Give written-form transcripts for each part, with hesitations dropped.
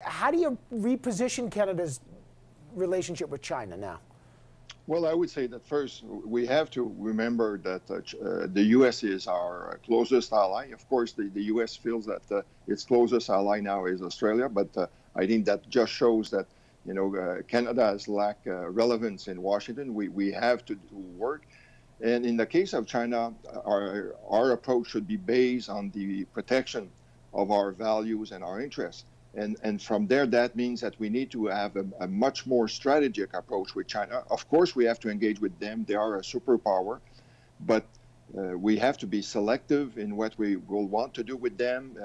How do you reposition Canada's relationship with China now? Well, I would say that first we have to remember that the U.S. is our closest ally. Of course, the U.S. feels that its closest ally now is Australia, but I think that just shows that Canada has lacked relevance in Washington. We have to do work, and in the case of China, our approach should be based on the protection of our values and our interests. And from there, that means that we need to have a much more strategic approach with China. Of course, we have to engage with them. They are a superpower, but we have to be selective in what we will want to do with them.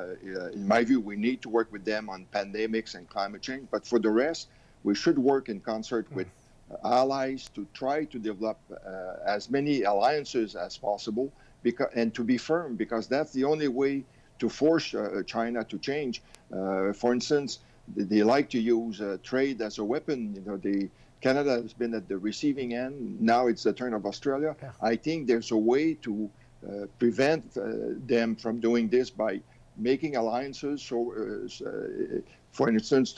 In my view, we need to work with them on pandemics and climate change. But for the rest, we should work in concert with allies to try to develop as many alliances as possible and to be firm, because that's the only way to force China to change. For instance, they like to use trade as a weapon. Canada has been at the receiving end. Now it's the turn of Australia. Yeah. I think there's a way to prevent them from doing this by making alliances. So, for instance,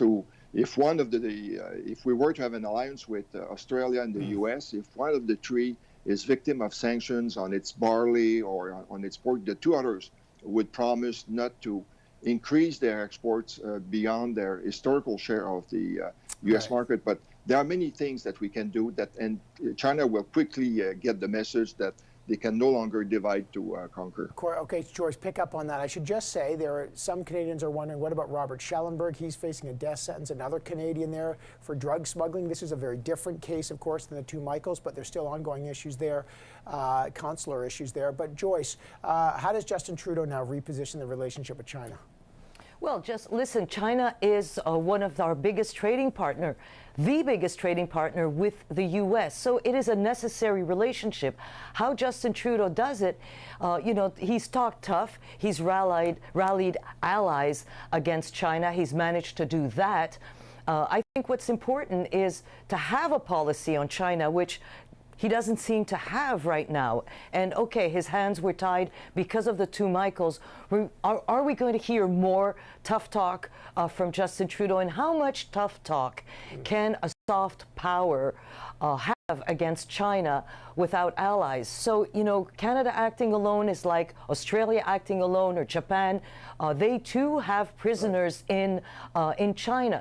if we were to have an alliance with Australia and the U.S., if one of the three is victim of sanctions on its barley or on its pork, the two others would promise not to increase their exports beyond their historical share of the U.S. market. But there are many things that we can do and China will quickly get the message that they can no longer divide to conquer. Okay, George, pick up on that. I should just say some Canadians are wondering, what about Robert Schellenberg? He's facing a death sentence, another Canadian there for drug smuggling. This is a very different case, of course, than the two Michaels, but there's still ongoing issues there, consular issues there. But Joyce, how does Justin Trudeau now reposition the relationship with China? Well, just listen, China is one of our biggest trading partner, the biggest trading partner with the U.S. So it is a necessary relationship. How Justin Trudeau does it, he's talked tough. He's rallied allies against China. He's managed to do that. I think what's important is to have a policy on China, which he doesn't seem to have right now. And okay, his hands were tied because of the two Michaels. Are we going to hear more tough talk from Justin Trudeau? And how much tough talk can a soft power have against China without allies? So, Canada acting alone is like Australia acting alone or Japan. They too have prisoners in China.